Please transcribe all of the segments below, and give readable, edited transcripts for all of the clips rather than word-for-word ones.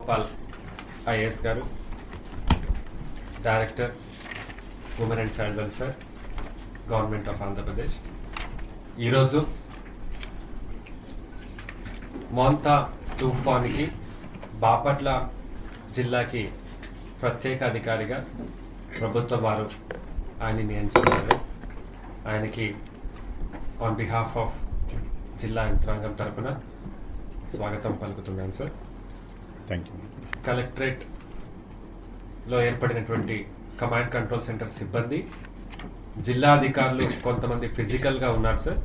Gopal IAS Garu, Director, Women and Child Welfare, Government of Andhra Pradesh. ఈరోజు మోంతా తుఫానికి బాపట్ల జిల్లాకి ప్రత్యేక అధికారిగా ప్రభుత్వం వారు ఆయన నియమించారు. ఆయనకి ఆన్ బిహాఫ్ ఆఫ్ జిల్లా యంత్రాంగం తరఫున స్వాగతం పలుకుతున్నాను సార్. Thank you. కలెక్టరేట్లో ఏర్పడినటువంటి కమాండ్ కంట్రోల్ సెంటర్ సిబ్బంది, జిల్లా అధికారులు కొంతమంది ఫిజికల్గా ఉన్నారు సార్.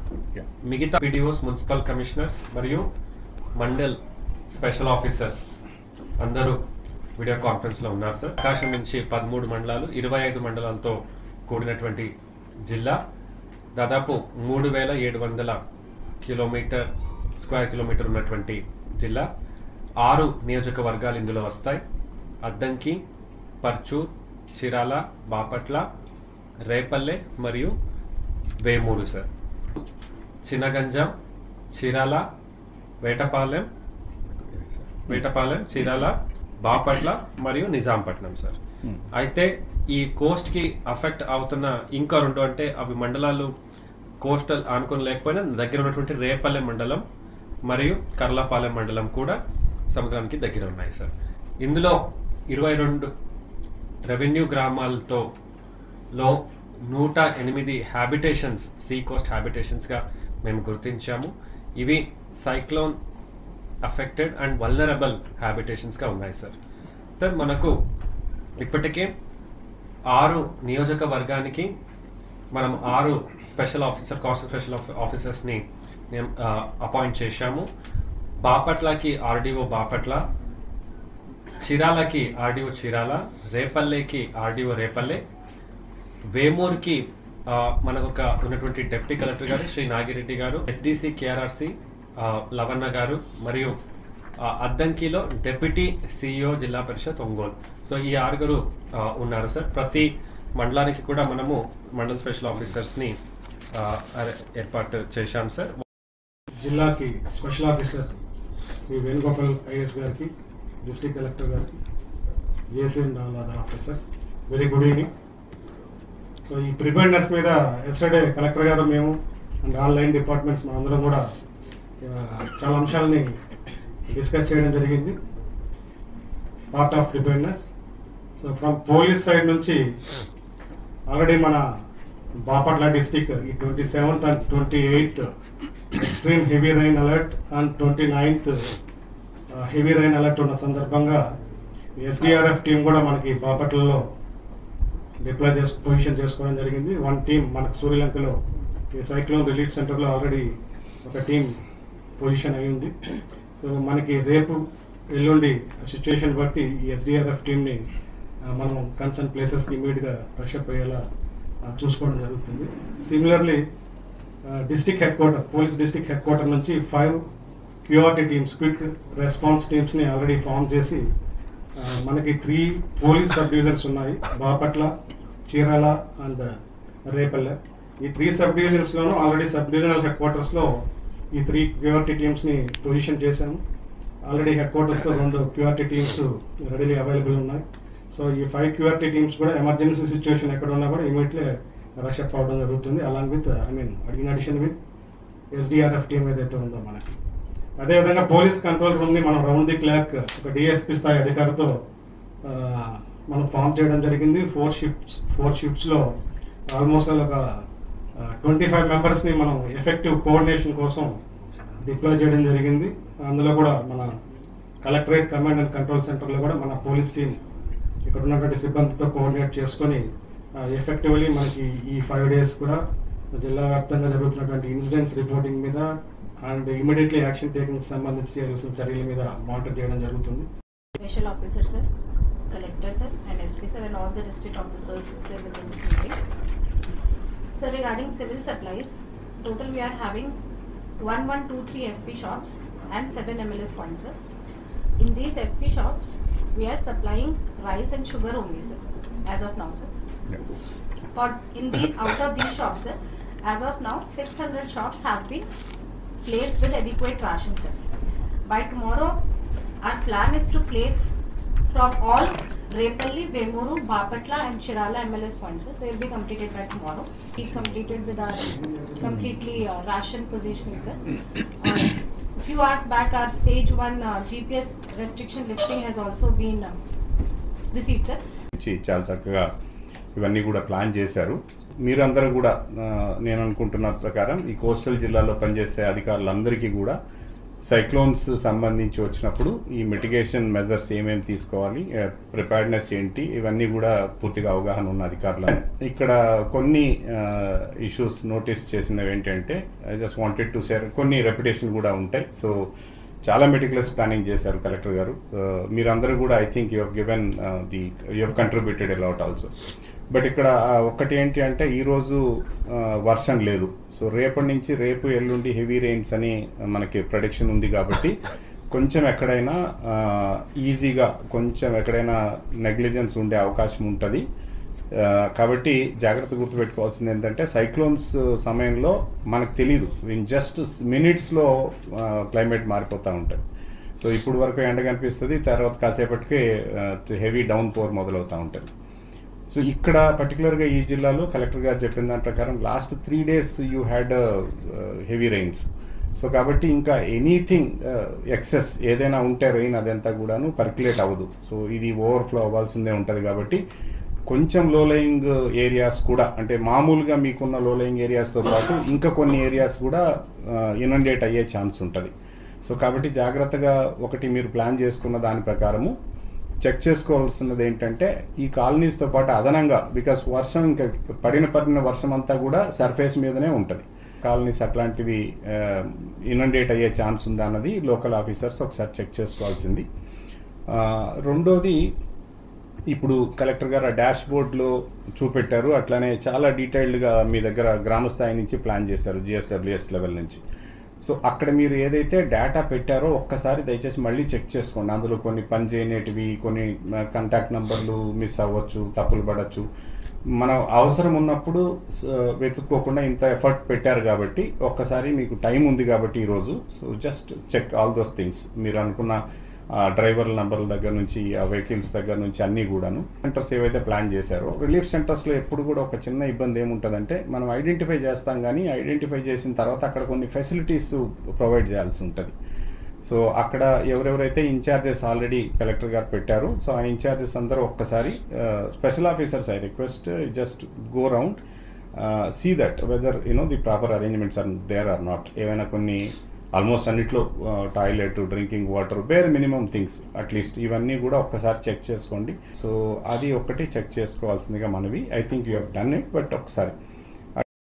మిగతా PDOs, మున్సిపల్ కమిషనర్స్ మరియు మండల్ స్పెషల్ ఆఫీసర్స్ అందరూ వీడియో కాన్ఫరెన్స్లో ఉన్నారు సార్. ప్రకాశం నుంచి 13 మండలాలు, 25 మండలాలతో కూడినటువంటి జిల్లా, దాదాపు 3700 స్క్వేర్ కిలోమీటర్ ఉన్నటువంటి జిల్లా. 6 నియోజకవర్గాలు ఇందులో వస్తాయి: అద్దంకి, పర్చూర్, చీరాల, బాపట్ల, రేపల్లె మరియు వేమూరు సార్. చినగంజాం, చీరాల, వేటపాలెం, చీరాల, బాపట్ల మరియు నిజాంపట్నం సార్. అయితే ఈ కోస్ట్ కి అఫెక్ట్ అవుతున్న ఇంకా 2 అంటే అవి మండలాలు కోస్టల్ ఆనుకొని లేకపోయినా దగ్గర ఉన్నటువంటి రేపల్లె మండలం మరియు కర్లపాలెం మండలం కూడా సముద్రానికి దగ్గర ఉన్నాయి సార్. ఇందులో 22 రెవెన్యూ గ్రామాలతో 108 హ్యాబిటేషన్స్, సీ కోస్ట్ హ్యాబిటేషన్స్గా మేము గుర్తించాము. ఇవి సైక్లోన్ అఫెక్టెడ్ అండ్ వల్నరబుల్ హ్యాబిటేషన్స్గా ఉన్నాయి సార్. సార్, మనకు ఇప్పటికే 6 నియోజకవర్గానికి మనం 6 స్పెషల్ ఆఫీసర్, కోస్టల్ స్పెషల్ ఆఫీసర్స్ని అపాయింట్ చేశాము. బాపట్లకి RDO Bapatla, చీరాలకి RDO Chirala, రేపల్లెకి RDO Repalle, వేమూరుకి మనకు ఉన్నటువంటి డిప్యూటీ కలెక్టర్ గారు శ్రీ నాగిరెడ్డి గారు, SDC KRRC లవన్న గారు, మరియు అద్దంకిలో డిప్యూటీ CEO జిల్లా పరిషత్ ఒంగోలు. సో ఈ 6 ఉన్నారు సార్. ప్రతి మండలానికి కూడా మనము మండల్ స్పెషల్ ఆఫీసర్స్ని ఏర్పాటు చేశాం సార్. జిల్లాకి special officer Shri Venugopal IAS గారికి, డిస్ట్రిక్ట్ కలెక్టర్ గారికి, JC and all other officers, very good evening. So ఈ ప్రిపేర్నెస్ మీద ఎస్టర్డే కలెక్టర్ గారు, మేము అండ్ ఆల్ 9 డిపార్ట్మెంట్స్ అందరం కూడా చాలా అంశాలని డిస్కస్ చేయడం జరిగింది. Part of preparedness. So from police side నుంచి ఆల్రెడీ మన బాపట్ల డిస్టిక్ ఈ 27th and 28th extreme heavy rain alert and 29th heavy rain alert ఉన్న సందర్భంగా SDRF టీం కూడా మనకి బాపట్లలో డిప్లాయ్ పొజిషన్ చేసుకోవడం జరిగింది. 1 టీం మనకు సూర్యలంకలో ఈ సైక్లోన్ రిలీఫ్ సెంటర్లో ఆల్రెడీ ఒక టీం పొజిషన్ అయి ఉంది. సో మనకి రేపు ఎల్లుండి సిచ్యువేషన్ బట్టి ఈ SDRF టీంని మనం కన్సర్న్ ప్లేసెస్కి ఇమీడియట్గా రషప్ అయ్యేలా చూసుకోవడం జరుగుతుంది. Similarly district headquarter, police district headquarter నుంచి 5 QRT టీమ్స్, క్విక్ రెస్పాన్స్ టీమ్స్ని ఆల్రెడీ ఫామ్ చేసి మనకి 3 పోలీస్ సబ్ డివిజన్స్ ఉన్నాయి: బాపట్ల, చీరాల అండ్ రేపల్లె. ఈ 3 సబ్ డివిజన్స్లోనూ ఆల్రెడీ సబ్ డివిజనల్ హెడ్ క్వార్టర్స్లో ఈ 3 QRT టీమ్స్ని పొజిషన్ చేశాము. ఆల్రెడీ హెడ్ క్వార్టర్స్లో 2 QRT టీమ్స్ రెడీలీ అవైలబుల్ ఉన్నాయి. సో ఈ 5 QRT టీమ్స్ కూడా ఎమర్జెన్సీ సిచ్యువేషన్ ఎక్కడ ఉన్నా కూడా ఇమీడియట్లీ రషప్ అవడం జరుగుతుంది. Along with in addition with SDRF team ఏదైతే ఉందో మనకి. అదేవిధంగా పోలీస్ కంట్రోల్ రూమ్ని మనం రౌండ్ ది క్లాక్ ఒక DSP స్థాయి అధికారితో మనం ఫామ్ చేయడం జరిగింది. 4 షిఫ్ట్స్లో ఆల్మోస్ట్ ఒక 25 మెంబర్స్ని మనం ఎఫెక్టివ్ కోఆర్డినేషన్ కోసం డిప్లాయ్ చేయడం జరిగింది. అందులో కూడా మన కలెక్టరేట్ కమాండ్ అండ్ కంట్రోల్ సెంటర్లో కూడా మన పోలీస్ టీం ఇక్కడ ఉన్నటువంటి సిబ్బందితో కోఆర్డినేట్ చేసుకొని ఎఫెక్టివ్లీ మనకి ఈ 5 days కూడా జిల్లా వ్యాప్తంగా జరుగుతున్నటువంటి ఇన్సిడెంట్స్ రిపోర్టింగ్ మీద అండ్ ఇమీడియట్లీ యాక్షన్ టేకింగ్ సంబంధించి చేయాల్సిన చర్యల మీద మానిటర్ చేయడం జరుగుతుంది. Special officer sir, collector sir and SP sir and all the district officers present in this meeting. So regarding civil supplies, total we are having 1123 FP shops and 7 MLS points sir. In these FP shops, we are supplying rice and sugar only sir, as of now sir. But out of these shops sir, as of now 600 shops have been placed with adequate ration sir. By tomorrow our plan is to place from all Repalli, Vemuru, Bapatla and Chirala MLS points. They will be completed by tomorrow. We completed with our completely ration positioning, sir. Few hours back, our stage 1 GPS restriction lifting has also been received, sir. చాలా చక్కగా ఇవన్నీ కూడా plan చేశారు. మీరందరూ కూడా నేను అనుకుంటున్న ప్రకారం ఈ కోస్టల్ జిల్లాలో పనిచేసే అధికారులందరికీ కూడా సైక్లోన్స్ సంబంధించి వచ్చినప్పుడు ఈ మిటిగేషన్ మెజర్స్ ఏమేమి తీసుకోవాలి, ప్రిపేర్డ్నెస్ ఏంటి, ఇవన్నీ కూడా పూర్తిగా అవగాహన ఉన్న అధికారులు. ఇక్కడ కొన్ని ఇష్యూస్ నోటీస్ చేసినవి ఏంటంటే I just wanted to share, కొన్ని రెప్యుటేషన్ కూడా ఉంటాయి. సో చాలా మెటిక్యులస్ ప్లానింగ్ చేశారు కలెక్టర్ గారు. మీరందరూ కూడా I think you have contributed a lot also. But ఇక్కడ ఒకటి ఏంటి అంటే ఈరోజు వర్షం లేదు. సో రేపటి నుంచి రేపు ఎల్లుండి హెవీ రెయిన్స్ అని మనకి ప్రొడిక్షన్ ఉంది కాబట్టి కొంచెం ఎక్కడైనా ఈజీగా కొంచెం ఎక్కడైనా నెగ్లిజెన్స్ ఉండే అవకాశం ఉంటుంది. కాబట్టి జాగ్రత్త గుర్తుపెట్టుకోవాల్సింది ఏంటంటే సైక్లోన్స్ సమయంలో మనకు తెలీదు, ఇన్ జస్ట్ మినిట్స్లో క్లైమేట్ మారిపోతూ ఉంటుంది. సో ఇప్పుడు వరకు ఎండ కనిపిస్తుంది, తర్వాత కాసేపటికి హెవీ డౌన్ పోర్ మొదలవుతూ ఉంటుంది. సో ఇక్కడ పర్టికులర్గా ఈ జిల్లాలో కలెక్టర్ గారు చెప్పిన దాని ప్రకారం last 3 days you had heavy rains. So కాబట్టి ఇంకా ఎనీథింగ్ ఎక్సెస్ ఏదైనా ఉంటే రెయిన్ అదంతా కూడాను పర్క్యులేట్ అవ్వదు. సో ఇది ఓవర్ఫ్లో అవ్వాల్సిందే ఉంటుంది. కాబట్టి కొంచెం లో లయింగ్ ఏరియాస్ కూడా, అంటే మామూలుగా మీకున్న లో లయింగ్ ఏరియాస్తో పాటు ఇంకా కొన్ని ఏరియాస్ కూడా ఇనండేట్ అయ్యే ఛాన్స్ ఉంటుంది. సో కాబట్టి జాగ్రత్తగా ఒకటి మీరు ప్లాన్ చేసుకున్న దాని ప్రకారము చెక్ చేసుకోవాల్సినది ఏంటంటే ఈ కాలనీస్తో పాటు అదనంగా, బికాస్ వర్షం ఇంకా పడిన వర్షం అంతా కూడా సర్ఫేస్ మీదనే ఉంటుంది. కాలనీస్ అట్లాంటివి ఇనండేట్ అయ్యే ఛాన్స్ ఉందా అన్నది లోకల్ ఆఫీసర్స్ ఒకసారి చెక్ చేసుకోవాల్సింది. రెండోది, ఇప్పుడు కలెక్టర్ గారు ఆ డాష్ బోర్డ్లో చూపెట్టారు, అట్లానే చాలా డీటెయిల్డ్గా మీ దగ్గర గ్రామ స్థాయి నుంచి ప్లాన్ చేశారు, GSWS లెవెల్ నుంచి. సో అక్కడ మీరు ఏదైతే డేటా పెట్టారో ఒక్కసారి దయచేసి మళ్ళీ చెక్ చేసుకోండి. అందులో కొన్ని పని చేయనేటివి, కొన్ని కాంటాక్ట్ నెంబర్లు మిస్ అవ్వచ్చు, తప్పులు పడవచ్చు. మనం అవసరం ఉన్నప్పుడు వెతుక్కోకుండా ఇంత ఎఫర్ట్ పెట్టారు కాబట్టి ఒక్కసారి మీకు టైం ఉంది కాబట్టి ఈరోజు, so just check all those things. మీరు అనుకున్న డ్రైవర్ల నెంబర్ల దగ్గర నుంచి ఆ వెహికల్స్ దగ్గర నుంచి అన్నీ కూడాను. సెంటర్స్ ఏవైతే ప్లాన్ చేశారో రిలీఫ్ సెంటర్స్లో ఎప్పుడు కూడా ఒక చిన్న ఇబ్బంది ఏముంటుందంటే మనం ఐడెంటిఫై చేస్తాం, కానీ ఐడెంటిఫై చేసిన తర్వాత అక్కడ కొన్ని ఫెసిలిటీస్ ప్రొవైడ్ చేయాల్సి ఉంటుంది. సో అక్కడ ఎవరెవరైతే ఇన్ఛార్జెస్ ఆల్రెడీ కలెక్టర్ గారు పెట్టారు, సో ఆ ఇన్ఛార్జెస్ అందరూ ఒక్కసారి special officers I request just go round, see that whether the proper arrangements are there or not. ఏవైనా కొన్ని ఆల్మోస్ట్ అన్నిట్లో toilet, drinking water, bare minimum things at least ఇవన్నీ కూడా ఒక్కసారి చెక్ చేసుకోండి. సో అది ఒక్కటి చెక్ చేసుకోవాల్సిందిగా మనవి. I think you have done it, but ఒకసారి